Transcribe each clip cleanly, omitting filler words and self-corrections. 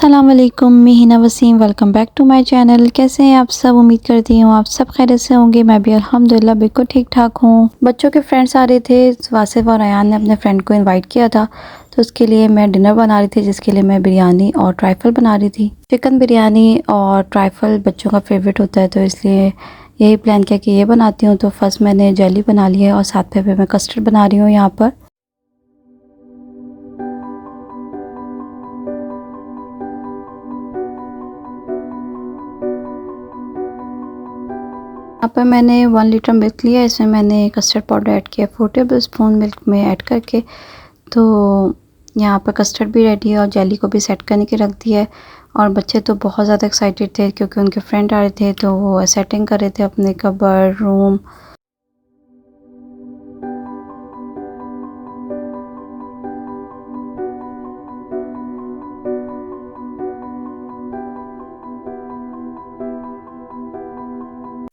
अस्सलाम वालेकुम, मैं Hina Waseem. Welcome back to my channel. कैसे हैं आप सब? उम्मीद करती हूँ आप सब खैरियत से होंगे। मैं भी अल्हम्दुलिल्लाह बिल्कुल ठीक ठाक हूँ। बच्चों के फ्रेंड्स आ रहे थे। वासिफ और अयान ने अपने फ्रेंड को इनवाइट किया था, तो उसके लिए मैं डिनर बना रही थी, जिसके लिए मैं बिरयानी और ट्राइफल बना रही थी। चिकन बिरयानी और ट्राइफल बच्चों का फेवरेट होता है, तो इसलिए यही प्लान किया कि ये बनाती हूँ। तो फर्स्ट मैंने जेली बना ली है और साथ में मैं कस्टर्ड बना रही हूँ यहाँ पर। यहाँ पर मैंने 1 लीटर मिल्क लिया है। इसमें मैंने कस्टर्ड पाउडर ऐड किया 4 टेबल स्पून मिल्क में ऐड करके। तो यहाँ पर कस्टर्ड भी रेडी है और जेली को भी सेट करने के रख दिया है। और बच्चे तो बहुत ज़्यादा एक्साइटेड थे क्योंकि उनके फ्रेंड आ रहे थे, तो वो सेटिंग कर रहे थे अपने कबर्ड रूम।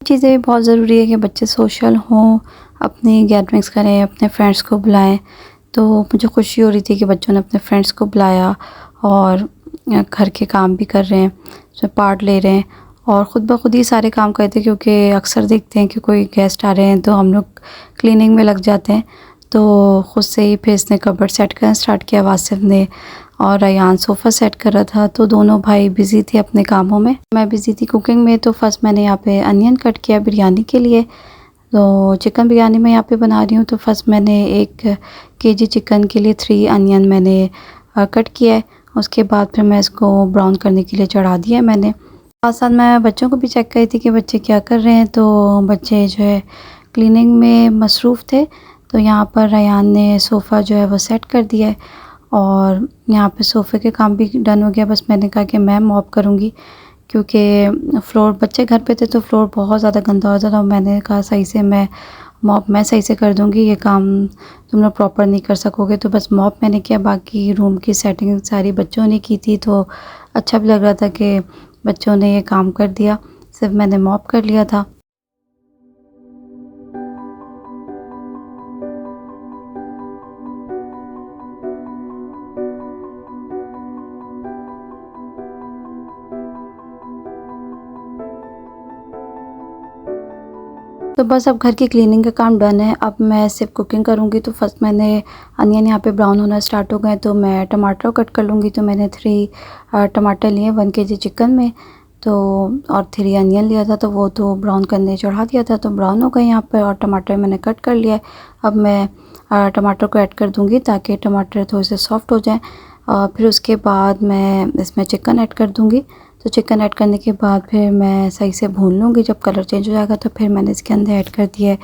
चीज़ें भी बहुत ज़रूरी है कि बच्चे सोशल हों, अपनी गैदरिंग्स करें, अपने फ्रेंड्स को बुलाएं। तो मुझे खुशी हो रही थी कि बच्चों ने अपने फ्रेंड्स को बुलाया और घर के काम भी कर रहे हैं, उसमें पार्ट ले रहे हैं और ख़ुद ब खुद ही सारे काम करते हैं, क्योंकि अक्सर देखते हैं कि कोई गेस्ट आ रहे हैं तो हम लोग क्लीनिंग में लग जाते हैं। तो ख़ुद से ही फिर इसने कबर्ड सेट करना स्टार्ट किया, वासिफ ने, और अयान सोफ़ा सेट कर रहा था। तो दोनों भाई बिज़ी थे अपने कामों में, मैं बिज़ी थी कुकिंग में। तो फर्स्ट मैंने यहाँ पे अनियन कट किया बिरयानी के लिए। तो चिकन बिरयानी मैं यहाँ पे बना रही हूँ, तो फर्स्ट मैंने 1 केजी चिकन के लिए 3 अनियन मैंने कट किया है। उसके बाद फिर मैं इसको ब्राउन करने के लिए चढ़ा दिया है मैंने। साथ साथ मैं बच्चों को भी चेक कर रही थी कि बच्चे क्या कर रहे हैं। तो बच्चे जो है क्लीनिंग में मसरूफ़ थे। तो यहाँ पर अयान ने सोफ़ा जो है वो सेट कर दिया है और यहाँ पे सोफ़े के काम भी डन हो गया। बस मैंने कहा कि मैं मॉप करूँगी, क्योंकि फ्लोर, बच्चे घर पे थे तो फ्लोर बहुत ज़्यादा गंदा हो जाता था। मैंने कहा सही से मॉप मैं सही से कर दूँगी, ये काम तुम लोग प्रॉपर नहीं कर सकोगे। तो बस मॉप मैंने किया, बाकी रूम की सेटिंग सारी बच्चों ने की थी। तो अच्छा भी लग रहा था कि बच्चों ने ये काम कर दिया, सिर्फ मैंने मॉप कर लिया था। तो बस अब घर की क्लीनिंग का काम डन है। अब मैं सिर्फ कुकिंग करूँगी। तो फर्स्ट मैंने अनियन यहाँ पे ब्राउन होना स्टार्ट हो गए, तो मैं टमाटर कट कर लूँगी। तो मैंने 3 टमाटर लिए 1 केजी चिकन में, तो और 3 अनियन लिया था, तो वो तो ब्राउन करने चढ़ा दिया था, तो ब्राउन हो गए यहाँ पर। और टमाटर मैंने कट कर लिया है। अब मैं टमाटर को ऐड कर दूँगी ताकि टमाटर थोड़े से सॉफ्ट हो जाएँ। फिर उसके बाद मैं इसमें चिकन ऐड कर दूँगी। तो चिकन ऐड करने के बाद फिर मैं सही से भून लूँगी। जब कलर चेंज हो जाएगा तो फिर मैंने इसके अंदर ऐड कर दिया है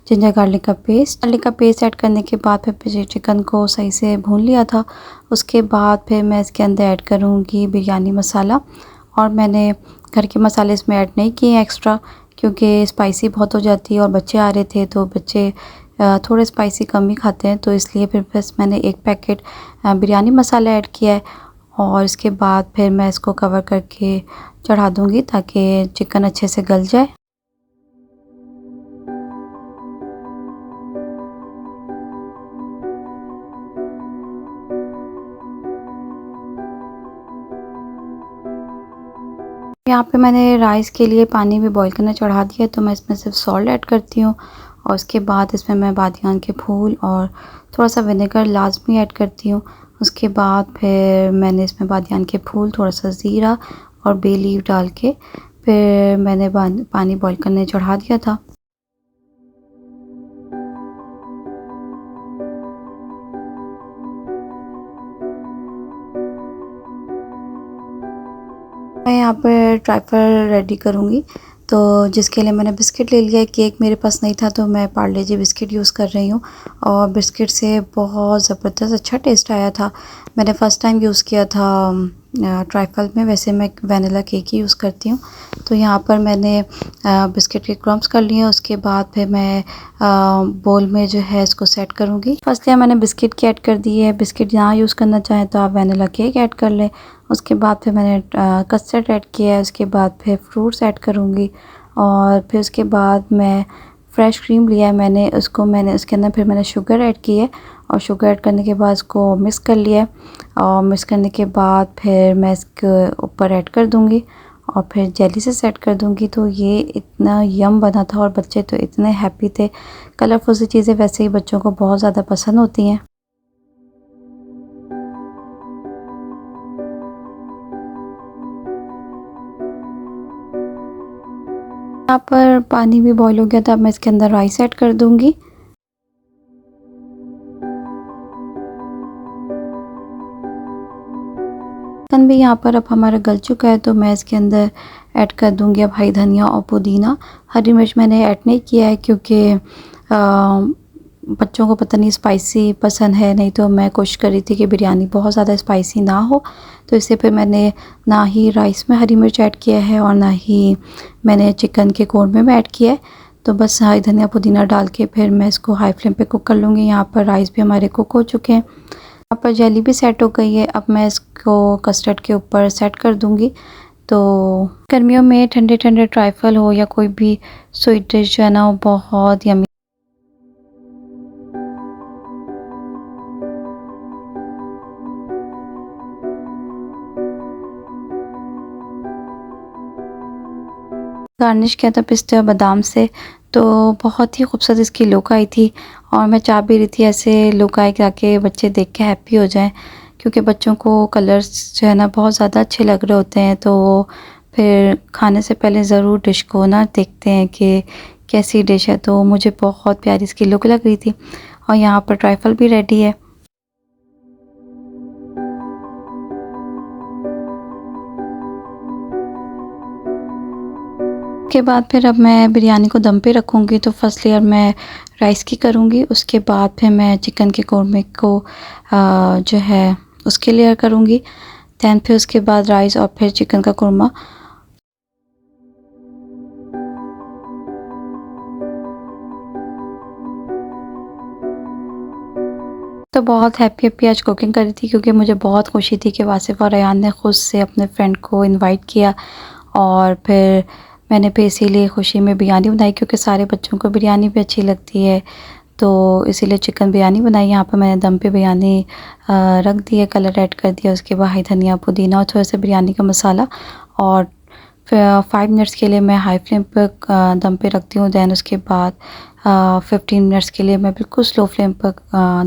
जिंजर गार्लिक का पेस्ट। गार्लिक का पेस्ट ऐड करने के बाद फिर चिकन को सही से भून लिया था। उसके बाद फिर मैं इसके अंदर ऐड करूँगी बिरयानी मसाला। और मैंने घर के मसाले इसमें ऐड नहीं किए एक्स्ट्रा, क्योंकि स्पाइसी बहुत हो जाती है और बच्चे आ रहे थे, तो बच्चे थोड़े स्पाइसी कम ही खाते हैं। तो इसलिए फिर बस मैंने 1 पैकेट बिरयानी मसाला ऐड किया है और इसके बाद फिर मैं इसको कवर करके चढ़ा दूँगी ताकि चिकन अच्छे से गल जाए। यहाँ पे मैंने राइस के लिए पानी भी बॉईल करना चढ़ा दिया, तो मैं इसमें सिर्फ सॉल्ट ऐड करती हूँ और उसके बाद इसमें मैं बादियान के फूल और थोड़ा सा विनेगर लाजमी ऐड करती हूँ। उसके बाद फिर मैंने इसमें बादियान के फूल, थोड़ा सा ज़ीरा और बे लीफ डाल के फिर मैंने पानी बॉईल करने चढ़ा दिया था। मैं यहाँ पर ट्राइफल रेडी करूँगी, तो जिसके लिए मैंने बिस्किट ले लिया है। केक मेरे पास नहीं था, तो मैं पार्ले जी बिस्किट यूज़ कर रही हूँ और बिस्किट से बहुत ज़बरदस्त अच्छा टेस्ट आया था। मैंने फ़र्स्ट टाइम यूज़ किया था ट्राइफल में, वैसे मैं वैनिला केक ही यूज़ करती हूँ। तो यहाँ पर मैंने बिस्किट के क्रम्स कर लिए। उसके बाद फिर मैं बोल में जो है इसको सेट करूँगी। फर्स्ट मैंने बिस्किट की ऐड कर दी है। बिस्किट यहाँ यूज़ करना चाहें तो आप वैनिला केक ऐड कर लें। उसके बाद फिर मैंने कस्टर्ड ऐड किया है। उसके बाद फिर फ्रूट्स ऐड करूँगी और फिर उसके बाद मैं फ्रेश क्रीम लिया है मैंने उसके अंदर फिर मैंने शुगर ऐड की है और शुगर ऐड करने के बाद इसको मिक्स कर लिया है और मिक्स करने के बाद फिर मैं इसके ऊपर ऐड कर दूँगी और फिर जेली से सेट कर दूँगी। तो ये इतना यम बना था और बच्चे तो इतने हैप्पी थे। कलरफुल सी चीज़ें वैसे ही बच्चों को बहुत ज़्यादा पसंद होती हैं। यहाँ पर पानी भी बॉईल हो गया था, अब मैं इसके अंदर राइस ऐड कर दूँगी। चिकन भी यहाँ पर अब हमारा गल चुका है तो मैं इसके अंदर ऐड कर दूँगी अब हरी धनिया और पुदीना। हरी मिर्च मैंने ऐड नहीं किया है क्योंकि बच्चों को पता नहीं स्पाइसी पसंद है, नहीं तो मैं कोशिश कर रही थी कि बिरयानी बहुत ज़्यादा स्पाइसी ना हो। तो इससे फिर मैंने ना ही राइस में हरी मिर्च ऐड किया है और ना ही मैंने चिकन के कोरमे में ऐड किया है। तो बस हरी धनिया पुदीना डाल के फिर मैं इसको हाई फ्लेम पे कुक कर लूँगी। यहाँ पर राइस भी हमारे कुक हो चुके हैं। यहाँ पर जेली भी सेट हो गई है। अब मैं इसको कस्टर्ड के ऊपर सेट कर दूँगी। तो गर्मियों में ठंडे ठंडे ट्राइफल हो या कोई भी स्वीट डिश जो है ना वो बहुत यमी। गार्निश किया था पिस्ते और बादाम से, तो बहुत ही खूबसूरत इसकी लुक आई थी और मैं चाह भी रही थी ऐसे लुक आए ताकि बच्चे देख के हैप्पी हो जाएं, क्योंकि बच्चों को कलर्स जो है ना बहुत ज़्यादा अच्छे लग रहे होते हैं। तो फिर खाने से पहले ज़रूर डिश को ना देखते हैं कि कैसी डिश है। तो मुझे बहुत प्यारी इसकी लुक लग रही थी और यहाँ पर ट्राइफल भी रेडी है। के बाद फिर अब मैं बिरयानी को दम पे रखूँगी। तो फर्स्ट लेयर मैं राइस की करूँगी, उसके बाद फिर मैं चिकन के कोरमे को जो है उसकी लेयर करूँगी, दैन फिर उसके बाद राइस और फिर चिकन का कोरमा। तो बहुत हैप्पी आज कुकिंग करी थी क्योंकि मुझे बहुत खुशी थी कि वासिफ़ और अयान ने ख़ुद से अपने फ्रेंड को इनवाइट किया और फिर मैंने भी इसीलिए खुशी में बिरयानी बनाई क्योंकि सारे बच्चों को बिरयानी भी अच्छी लगती है। तो इसीलिए चिकन बिरयानी बनाई। यहाँ पर मैंने दम पे बिरयानी रख दी है, कलर ऐड कर दिया, उसके बाद हरी धनिया पुदीना और थोड़ा सा बिरयानी का मसाला और फिर 5 मिनट्स के लिए मैं हाई फ्लेम पर दम पे रखती हूँ। दैन उसके बाद 15 मिनट्स के लिए मैं बिल्कुल स्लो फ्लेम पर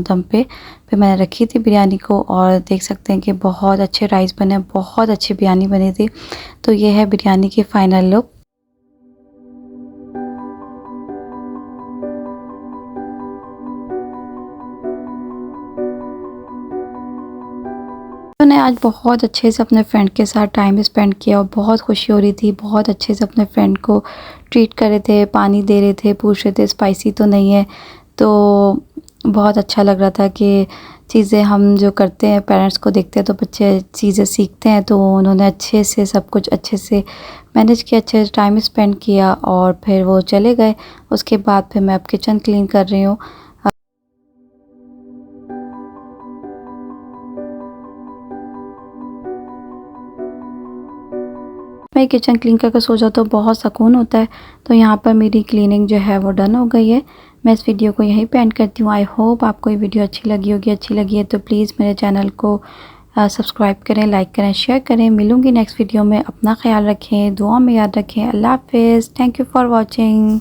दम पे फिर मैंने रखी थी बिरयानी को और देख सकते हैं कि बहुत अच्छे राइस बने, बहुत अच्छी बिरयानी बनी थी। तो ये है बिरयानी की फ़ाइनल लुक। मैंने आज बहुत अच्छे से अपने फ्रेंड के साथ टाइम स्पेंड किया और बहुत खुशी हो रही थी। बहुत अच्छे से अपने फ्रेंड को ट्रीट कर रहे थे, पानी दे रहे थे, पूछ रहे थे स्पाइसी तो नहीं है। तो बहुत अच्छा लग रहा था कि चीज़ें हम जो करते हैं पेरेंट्स को देखते हैं तो बच्चे चीज़ें सीखते हैं। तो उन्होंने अच्छे से सब कुछ अच्छे से मैनेज किया, अच्छे से टाइम स्पेंड किया और फिर वो चले गए। उसके बाद फिर मैं अब किचन क्लीन कर रही हूँ। मैं किचन क्लीन करके सो जाता हूँ तो बहुत सुकून होता है। तो यहाँ पर मेरी क्लीनिंग जो है वो डन हो गई है। मैं इस वीडियो को यहीं पे एंड करती हूँ। आई होप आपको ये वीडियो अच्छी लगी होगी। अच्छी लगी है तो प्लीज़ मेरे चैनल को सब्सक्राइब करें, लाइक करें, शेयर करें। मिलूँगी नेक्स्ट वीडियो में। अपना ख्याल रखें, दुआ में याद रखें। अल्लाह हाफ़िज़। Thank you for watching.